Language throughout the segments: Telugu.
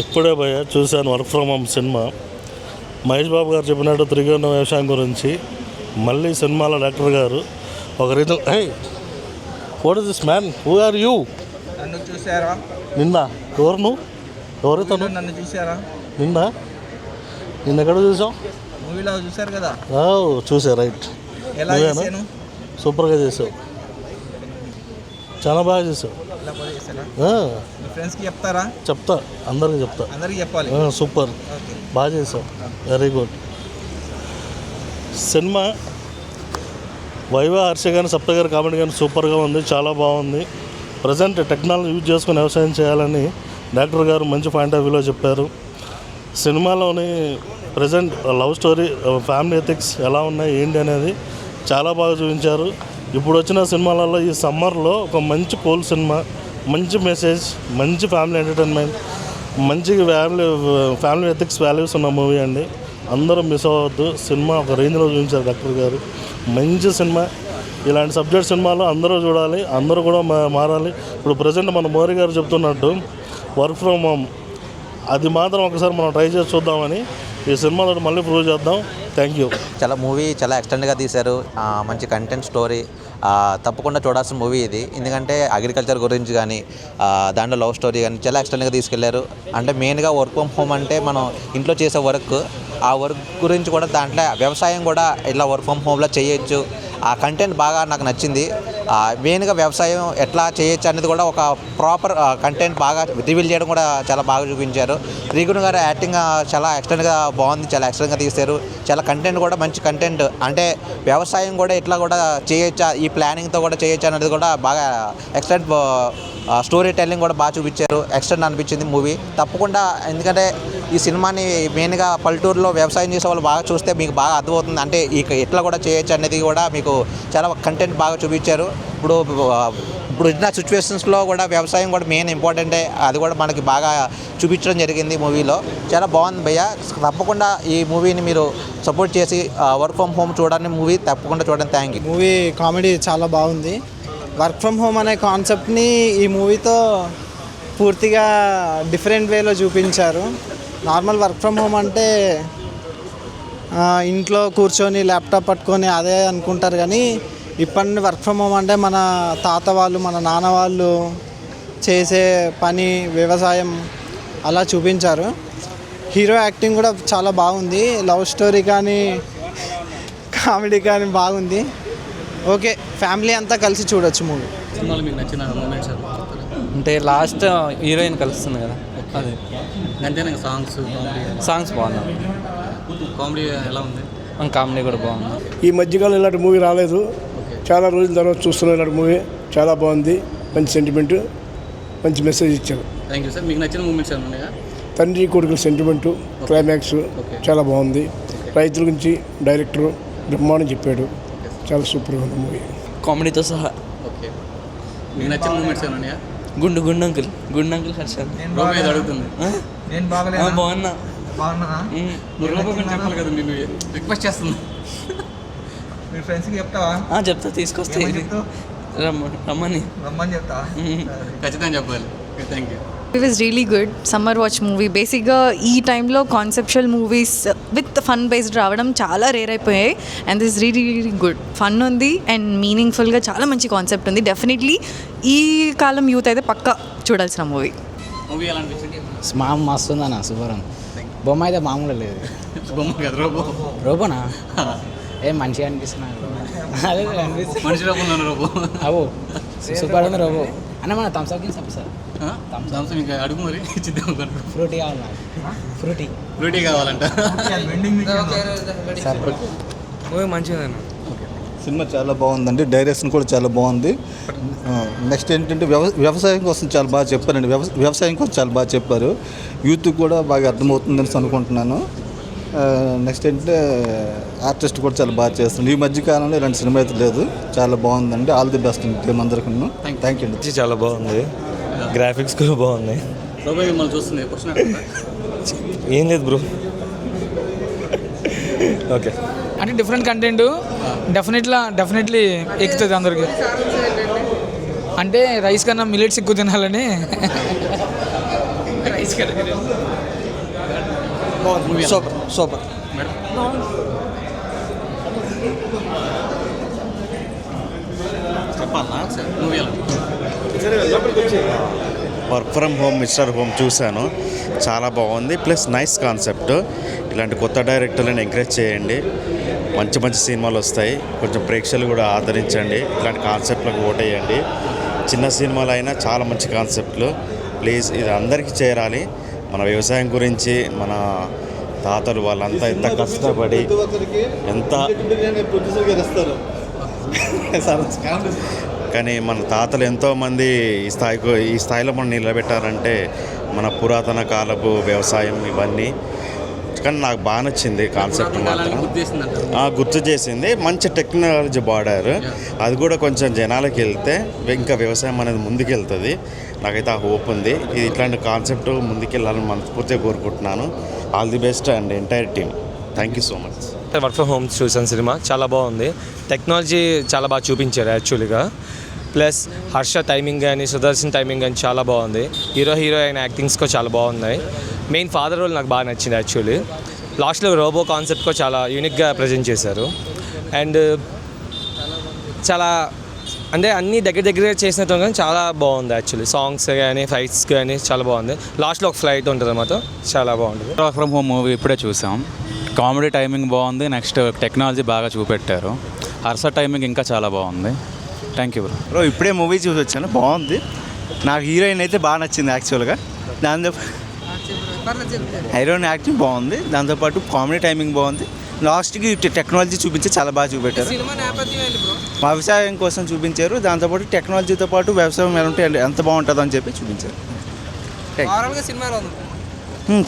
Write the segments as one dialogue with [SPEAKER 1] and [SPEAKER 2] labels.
[SPEAKER 1] ఇప్పుడే భయ చూశాను work from home cinema. Mahesh Babu గారు చెప్పినట్టు త్రికోణ వ్యవసాయం గురించి మళ్ళీ సినిమాలో డైరెక్టర్ గారు ఒక reason what is this man, who are you?
[SPEAKER 2] నన్ను చూసారా?
[SPEAKER 1] నిన్న ఎవరు నువ్వు? ఎవరు తను?
[SPEAKER 2] నన్ను చూసారా?
[SPEAKER 1] నిన్న ఎక్కడ చూసావు?
[SPEAKER 2] మూవీలో చూసారు కదా.
[SPEAKER 1] చూసా, రైట్.
[SPEAKER 2] ఎలా చేశాను?
[SPEAKER 1] సూపర్గా చేసావు, చాలా బాగా చేసావు.
[SPEAKER 2] ఎలా బాగా చేశారా? మీ ఫ్రెండ్స్కి చెప్తారా?
[SPEAKER 1] చెప్తా, అందరికి చెప్తా.
[SPEAKER 2] అందరికి చెప్పాలి.
[SPEAKER 1] సూపర్,
[SPEAKER 2] ఓకే,
[SPEAKER 1] బాగా చేసావు, very good. Cinema viva Harsha కానీ సప్త గారి కామెడీ కానీ సూపర్గా ఉంది, చాలా బాగుంది. ప్రజెంట్ టెక్నాలజీ యూజ్ చేసుకుని వ్యవసాయం చేయాలని డైరెక్టర్ గారు మంచి పాయింట్ ఆఫ్ వ్యూలో చెప్పారు. సినిమాలోని present love story, family ethics ఎలా ఉన్నాయి ఏంటి అనేది చాలా బాగా చూపించారు. ఇప్పుడు వచ్చిన సినిమాలలో ఈ సమ్మర్లో ఒక మంచి కూల్ సినిమా, మంచి మెసేజ్, మంచి ఫ్యామిలీ ఎంటర్టైన్మెంట్, మంచి ఫ్యామిలీ ఎథిక్స్ వాల్యూస్ ఉన్న మూవీ అండి. అందరూ మిస్ అవ్వద్దు. సినిమా ఒక రేంజ్లో చూపించారు డాక్టర్ గారు, మంచి సినిమా. ఇలాంటి సబ్జెక్ట్ సినిమాలు అందరూ చూడాలి, అందరూ కూడా మారాలి. ఇప్పుడు ప్రజెంట్ మన మోరీ గారు చెప్తున్నట్టు వర్క్ ఫ్రమ్ హోమ్, అది మాత్రం ఒకసారి మనం ట్రై చేసి చూద్దామని ఈ సినిమాతో మళ్ళీ ప్రూవ్ చేద్దాం. Thank you.
[SPEAKER 3] చాలా మూవీ చాలా ఎక్స్టెండ్గా తీశారు, మంచి కంటెంట్ స్టోరీ, తప్పకుండా చూడాల్సిన మూవీ ఇది. ఎందుకంటే అగ్రికల్చర్ గురించి కానీ దాంట్లో లవ్ స్టోరీ కానీ చాలా ఎక్స్టెండ్గా తీసుకెళ్లారు. అంటే మెయిన్గా వర్క్ ఫ్రమ్ హోమ్ అంటే మనం ఇంట్లో చేసే వర్క్, ఆ వర్క్ గురించి కూడా దాంట్లో వ్యవసాయం కూడా ఇట్లా వర్క్ ఫ్రమ్ హోమ్లో చేయొచ్చు. ఆ కంటెంట్ బాగా నాకు నచ్చింది. మెయిన్గా వ్యవసాయం ఎట్లా చేయొచ్చు అనేది కూడా ఒక ప్రాపర్ కంటెంట్ బాగా రివీల్ చేయడం కూడా చాలా బాగా చూపించారు. త్రిగుణ గారు యాక్టింగ్ చాలా ఎక్స్టెంట్గా బాగుంది, చాలా ఎక్స్టెంట్గా తీశారు. చాలా కంటెంట్ కూడా మంచి కంటెంట్, అంటే వ్యవసాయం కూడా ఇట్లా కూడా చేయొచ్చా, ఈ ప్లానింగ్తో కూడా చేయొచ్చా అనేది కూడా బాగా ఎక్స్టెంట్ స్టోరీ టెల్లింగ్ కూడా బాగా చూపించారు. ఎక్స్టెంట్ అనిపించింది మూవీ తప్పకుండా. ఎందుకంటే ఈ సినిమాని మెయిన్గా పల్లెటూరులో వ్యవసాయం చేసే వాళ్ళు బాగా చూస్తే మీకు బాగా అర్థమవుతుంది, అంటే ఇట్లా కూడా చేయొచ్చు అనేది కూడా మీకు చాలా కంటెంట్ బాగా చూపించారు. ఇప్పుడు ఉన్న సిచ్యువేషన్స్లో కూడా వ్యవసాయం కూడా మెయిన్ ఇంపార్టెంటే, అది కూడా మనకి బాగా చూపించడం జరిగింది మూవీలో. చాలా బాగుంది భయ్య. తప్పకుండా ఈ మూవీని మీరు సపోర్ట్ చేసి వర్క్ ఫ్రమ్ హోమ్ చూడండి, మూవీ తప్పకుండా చూడండి. Thank you.
[SPEAKER 4] మూవీ కామెడీ చాలా బాగుంది. వర్క్ ఫ్రమ్ హోమ్ అనే కాన్సెప్ట్ని ఈ మూవీతో పూర్తిగా డిఫరెంట్ వేలో చూపించారు. నార్మల్ వర్క్ ఫ్రమ్ హోమ్ అంటే ఇంట్లో కూర్చొని ల్యాప్టాప్ పట్టుకొని అదే అనుకుంటారు, కానీ ఇప్పటి వర్క్ ఫ్రమ్ హోమ్ అంటే మన తాత వాళ్ళు, మన నాన్న వాళ్ళు చేసే పని వ్యవసాయం అలా చూపించారు. హీరో యాక్టింగ్ కూడా చాలా బాగుంది. లవ్ స్టోరీ కానీ కామెడీ కానీ బాగుంది. ఓకే, ఫ్యామిలీ అంతా కలిసి చూడొచ్చు మూవీ.
[SPEAKER 5] సినిమాలో మీకు నచ్చిన మూమెంట్స్
[SPEAKER 6] అంటే లాస్ట్ హీరోయిన్ కలుస్తుంది కదా, అదే.
[SPEAKER 5] అంతేనా?
[SPEAKER 6] సాంగ్స్ బాగున్నాయి,
[SPEAKER 5] కామెడీ ఎలా ఉంది?
[SPEAKER 6] కామెడీ కూడా బాగుంది.
[SPEAKER 7] ఈ మధ్యకాలం ఇలాంటి మూవీ రాలేదు, చాలా రోజుల తర్వాత చూస్తున్న ఇలాంటి మూవీ చాలా బాగుంది. మంచి సెంటిమెంట్, మంచి మెసేజ్ ఇచ్చారు.
[SPEAKER 5] Thank you sir. మీకు నచ్చిన మూమెంట్స్ ఏమైనా ఉన్నాయా?
[SPEAKER 7] తండ్రి కొడుకుల సెంటిమెంటు, క్లైమాక్స్ చాలా బాగుంది. రైతుల గురించి డైరెక్టర్ బ్రహ్మాండం చెప్పాడు, చాలా సూపర్గా ఉంది మూవీ
[SPEAKER 6] కామెడీతో సహా.
[SPEAKER 5] ఓకే, మీకు నచ్చిన మూమెంట్స్ ఏమైనా ఉన్నాయా?
[SPEAKER 6] గుండు అంకుల్ హర్షాలు
[SPEAKER 5] అడుగుతుంది.
[SPEAKER 2] నేను బాగలేనా?
[SPEAKER 6] బాగున్నా.
[SPEAKER 2] బాగున్నానా?
[SPEAKER 5] నువ్వు రోబో గురించి చెప్పాలి కదా, నేను రిక్వెస్ట్ చేస్తున్నా.
[SPEAKER 2] మీ ఫ్రెండ్స్కి చెప్తావా?
[SPEAKER 6] చెప్తా, తీసుకొస్తే రమ్మని
[SPEAKER 2] చెప్తావా?
[SPEAKER 5] ఖచ్చితంగా చెప్పాలి. Thank you.
[SPEAKER 8] It was really good. Summer watch movie. బేసిక్గా ఈ టైంలో conceptual movies with fun based రావడం చాలా రేర్ అయిపోయాయి. And this really really good. Fun ఉంది అండ్ మీనింగ్ఫుల్గా చాలా మంచి కాన్సెప్ట్ ఉంది. డెఫినెట్లీ ఈ కాలం యూత్ అయితే పక్కా చూడాల్సిన మూవీ.
[SPEAKER 5] మూవీ ఎలా అనిపించింది?
[SPEAKER 9] మస్తు ఉందన్న, సూపర్ ఉంది. బొమ్మ అయితే మామూలు లేదు.
[SPEAKER 5] బొమ్మ కదా,
[SPEAKER 9] రోబోనా? ఏం మంచిగా అనిపిస్తున్నా, అదే అనిపిస్తుంది.
[SPEAKER 5] మనిషి రూపంలో రోబో.
[SPEAKER 9] అవో సూపర్ ఉంది రోబో అన్న. మన థమ్స్అప్ గిన్స్ సార్,
[SPEAKER 5] థమ్స్అప్ ఇంకా అడుగు మరి ఇచ్చిద్దాం.
[SPEAKER 9] ఫ్రూటీ కావాలి,
[SPEAKER 5] ఫ్రూటీ కావాలంట.
[SPEAKER 6] మూవీ మంచిగా.
[SPEAKER 10] సినిమా చాలా బాగుందండి, డైరెక్షన్ కూడా చాలా బాగుంది. నెక్స్ట్ ఏంటంటే వ్యవసాయం కోసం చాలా బాగా చెప్పారండి. వ్యవసాయం కోసం చాలా బాగా చెప్పారు. యూత్ కూడా బాగా అర్థమవుతుందని అనుకుంటున్నాను. నెక్స్ట్ ఏంటంటే ఆర్టిస్ట్ కూడా చాలా బాగా చేస్తుంది. ఈ మధ్యకాలంలో ఇలాంటి సినిమా అయితే లేదు, చాలా బాగుందండి. ఆల్ ది బెస్ట్ టీం అందరికీ. థ్యాంక్ యూ అండి.
[SPEAKER 1] చాలా బాగుంది, గ్రాఫిక్స్ కూడా బాగున్నాయి.
[SPEAKER 5] మిమ్మల్ని చూస్తుంది
[SPEAKER 1] ఏం లేదు బ్రో. ఓకే,
[SPEAKER 11] అంటే డిఫరెంట్ కంటెంట్ డెఫినెట్లీ ఎక్కుతుంది అందరికి. అంటే రైస్ కన్నా మిల్లెట్స్ ఎక్కువ తినాలని
[SPEAKER 4] super super.
[SPEAKER 5] Movie
[SPEAKER 12] work from home mister home చూశాను, చాలా బాగుంది. Plus nice concept. ఇలాంటి కొత్త డైరెక్టర్లను ఎంకరేజ్ చేయండి, మంచి మంచి సినిమాలు వస్తాయి. కొంచెం ప్రేక్షకులు కూడా ఆదరించండి, ఇలాంటి కాన్సెప్ట్లకు ఓటేయండి. చిన్న సినిమాలు అయినా చాలా మంచి కాన్సెప్ట్లు. ప్లీజ్ ఇది అందరికీ చేరాలి. మన వ్యవసాయం గురించి మన తాతలు వాళ్ళంతా ఎంత కష్టపడి ఎంత కానీ మన తాతలు ఎంతోమంది ఈ స్థాయిలో మనం నిలబెట్టారంటే మన పురాతన కాలపు వ్యవసాయం ఇవన్నీ. కానీ నాకు బాగా నచ్చింది కాన్సెప్ట్ మాత్రం. గుర్తు చేసింది, మంచి టెక్నాలజీ వాడారు. అది కూడా కొంచెం జనాలకి వెళ్తే ఇంకా వ్యవసాయం అనేది ముందుకెళ్తుంది. నాకైతే ఆ హోప్ ఉంది. ఇది ఇట్లాంటి కాన్సెప్ట్ ముందుకెళ్ళాలని మనస్ఫూర్తిగా కోరుకుంటున్నాను. All the best and entire team. Thank you so much.
[SPEAKER 13] Work from home చూసాను సినిమా, చాలా బాగుంది. టెక్నాలజీ చాలా బాగా చూపించారు యాక్చువల్గా. ప్లస్ హర్ష టైమింగ్ కానీ సుదర్శన్ టైమింగ్ కానీ చాలా బాగుంది. హీరోయిన్ యాక్టింగ్స్ కూడా చాలా బాగున్నాయి. మెయిన్ ఫాదర్ రోల్ నాకు బాగా నచ్చింది యాక్చువల్లీ. లాస్ట్లో రోబో కాన్సెప్ట్ కూడా చాలా యూనిక్గా ప్రజెంట్ చేశారు. అండ్ చాలా అంటే అన్నీ దగ్గర చేసినట్టు కానీ చాలా బాగుంది యాక్చువల్లీ. సాంగ్స్ కానీ ఫైట్స్ కానీ చాలా బాగుంది. లాస్ట్లో ఒక ఫ్లైట్ ఉంటుంది అన్నమాట, చాలా బాగుంటుంది.
[SPEAKER 14] వర్క్ ఫ్రమ్ హోమ్ మూవీ ఇప్పుడే చూసాం. కామెడీ టైమింగ్ బాగుంది. నెక్స్ట్ టెక్నాలజీ బాగా చూపెట్టారు. హర్ష టైమింగ్ ఇంకా చాలా బాగుంది. Thank you
[SPEAKER 12] bro. ఇప్పుడే మూవీ చూసి వచ్చాను, బాగుంది. నాకు హీరోయిన్ అయితే బాగా నచ్చింది యాక్చువల్గా. దాంతో హీరోయిన్ యాక్టింగ్ బాగుంది, దాంతోపాటు కామెడీ టైమింగ్ బాగుంది. లాస్ట్కి టెక్నాలజీ చూపించి చాలా బాగా చూపెట్టారు. వ్యవసాయం కోసం చూపించారు, దాంతోపాటు టెక్నాలజీతో పాటు వ్యవసాయం ఎలా ఉంటే ఎంత బాగుంటుందో అని చెప్పి చూపించారు.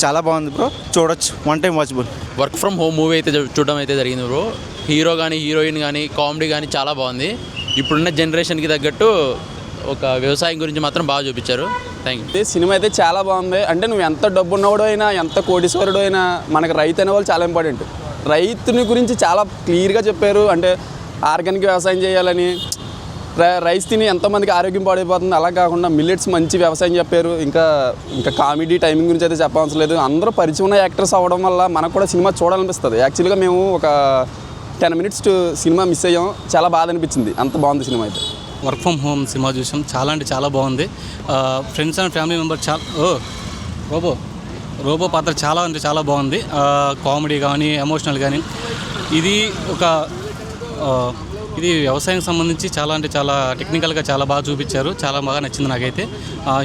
[SPEAKER 12] చాలా బాగుంది బ్రో, చూడొచ్చు. One time watchable.
[SPEAKER 15] Work from home movie అయితే చూడడం అయితే జరిగింది బ్రో. హీరో కానీ హీరోయిన్ కానీ కామెడీ కానీ చాలా బాగుంది. ఇప్పుడున్న జనరేషన్కి తగ్గట్టు ఒక వ్యవసాయం గురించి మాత్రం బాగా చూపించారు. Thank you.
[SPEAKER 16] సినిమా అయితే చాలా బాగుంది. అంటే నువ్వు ఎంత డబ్బు ఉన్నవాడు అయినా, ఎంత కోటీశ్వరుడు అయినా, మనకు రైతు అనే వాళ్ళు చాలా ఇంపార్టెంట్. రైతుని గురించి చాలా క్లియర్గా చెప్పారు. అంటే ఆర్గానిక్ వ్యవసాయం చేయాలని, రైస్ తిని ఎంతోమందికి ఆరోగ్యం పాడైపోతుంది. అలా కాకుండా మిల్లెట్స్ మంచి వ్యవసాయం చెప్పారు. ఇంకా కామెడీ టైమింగ్ గురించి అయితే చెప్పవసరం లేదు. అందరూ పరిచయం ఉన్న యాక్టర్స్ అవ్వడం వల్ల మనకు కూడా సినిమా చూడాలనిపిస్తుంది. యాక్చువల్గా మేము ఒక 10 minutes సినిమా మిస్ అయ్యాం. చాలా బాధ అనిపించింది, అంత బాగుంది సినిమా అయితే.
[SPEAKER 5] వర్క్ ఫ్రమ్ హోమ్ సినిమా చూసాం, చాలా అంటే చాలా బాగుంది. Friends and family members robot పాత్ర చాలా అంటే చాలా బాగుంది. కామెడీ కానీ ఎమోషనల్ కానీ ఇది వ్యవసాయం సంబంధించి చాలా అంటే చాలా టెక్నికల్గా చాలా బాగా చూపించారు. చాలా బాగా నచ్చింది నాకైతే.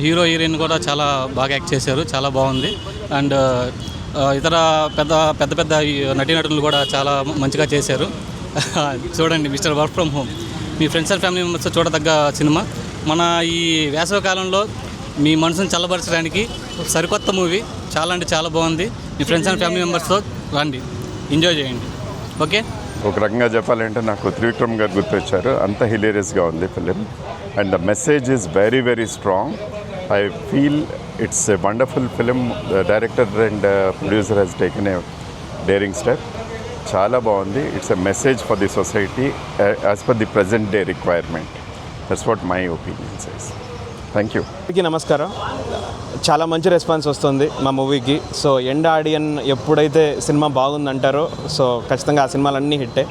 [SPEAKER 5] హీరో హీరోయిన్ కూడా చాలా బాగా యాక్ట్ చేశారు, చాలా బాగుంది. అండ్ ఇతర పెద్ద నటీనటులు కూడా చాలా మంచిగా చేశారు. చూడండి mister work from home, me friends and family members చూడదగ్గ సినిమా. మన ఈ వేసవి కాలంలో మీ మనసును చల్లబరచడానికి సరికొత్త మూవీ, చాలా అంటే చాలా బాగుంది. మీ ఫ్రెండ్స్ అండ్ ఫ్యామిలీ మెంబర్స్తో రండి, ఎంజాయ్ చేయండి. ఓకే.
[SPEAKER 17] ఒక రకంగా చెప్పాలంటే నాకు త్రివిక్రమ్ గారు గుర్తొచ్చారు. అంత హిలేరియస్గా ఉంది film. And the message is very very strong. I feel it's a wonderful film. The director and producer has taken a daring step. చాలా బాగుంది. It's a message for the society as per the present day requirement. That's what my opinion says. Thank you.
[SPEAKER 18] నమస్కారం. చాలా మంచి రెస్పాన్స్ వస్తుంది మా మూవీకి. సో ఎండ్ ఆడియన్ ఎప్పుడైతే సినిమా బాగుందంటారో సో ఖచ్చితంగా ఆ సినిమాలన్నీ హిట్టే.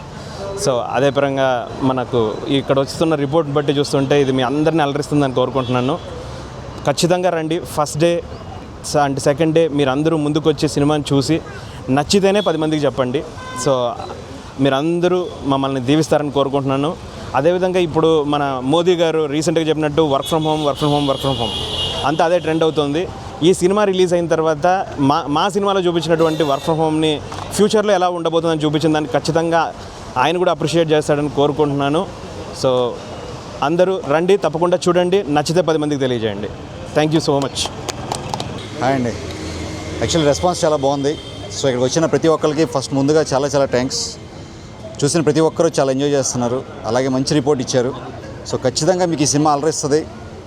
[SPEAKER 18] సో అదే పరంగా మనకు ఇక్కడ వస్తున్న రిపోర్ట్ బట్టి చూస్తుంటే ఇది మీ అందరినీ అలరిస్తుందని కోరుకుంటున్నాను. ఖచ్చితంగా రండి. First day and second day మీరు అందరూ ముందుకు వచ్చి సినిమాని చూసి నచ్చితేనే 10 మందికి చెప్పండి. సో మీరందరూ మమ్మల్ని దీవిస్తారని కోరుకుంటున్నాను. అదేవిధంగా ఇప్పుడు మన మోదీ గారు రీసెంట్గా చెప్పినట్టు వర్క్ ఫ్రమ్ హోమ్ అంతా అదే ట్రెండ్ అవుతుంది. ఈ సినిమా రిలీజ్ అయిన తర్వాత మా సినిమాలో చూపించినటువంటి వర్క్ ఫ్రమ్ హోమ్ని ఫ్యూచర్లో ఎలా ఉండబోతుందని చూపించిన దాన్ని ఖచ్చితంగా ఆయన కూడా అప్రిషియేట్ చేస్తాడని కోరుకుంటున్నాను. సో అందరూ రండి, తప్పకుండా చూడండి, నచ్చితే 10 మందికి తెలియజేయండి. Thank you so much.
[SPEAKER 19] Hi అండి. యాక్చువల్లీ రెస్పాన్స్ చాలా బాగుంది. సో ఇక్కడికి వచ్చిన ప్రతి ఒక్కరికి ఫస్ట్ ముందుగా చాలా థ్యాంక్స్. చూసిన ప్రతి ఒక్కరూ చాలా ఎంజాయ్ చేస్తున్నారు, అలాగే మంచి రిపోర్ట్ ఇచ్చారు. సో ఖచ్చితంగా మీకు ఈ సినిమా అలరిస్తుంది.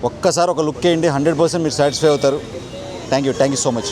[SPEAKER 19] ఒక్కసారి ఒక లుక్ వేయండి, 100% మీరు సాటిస్ఫై అవుతారు. Thank you so much.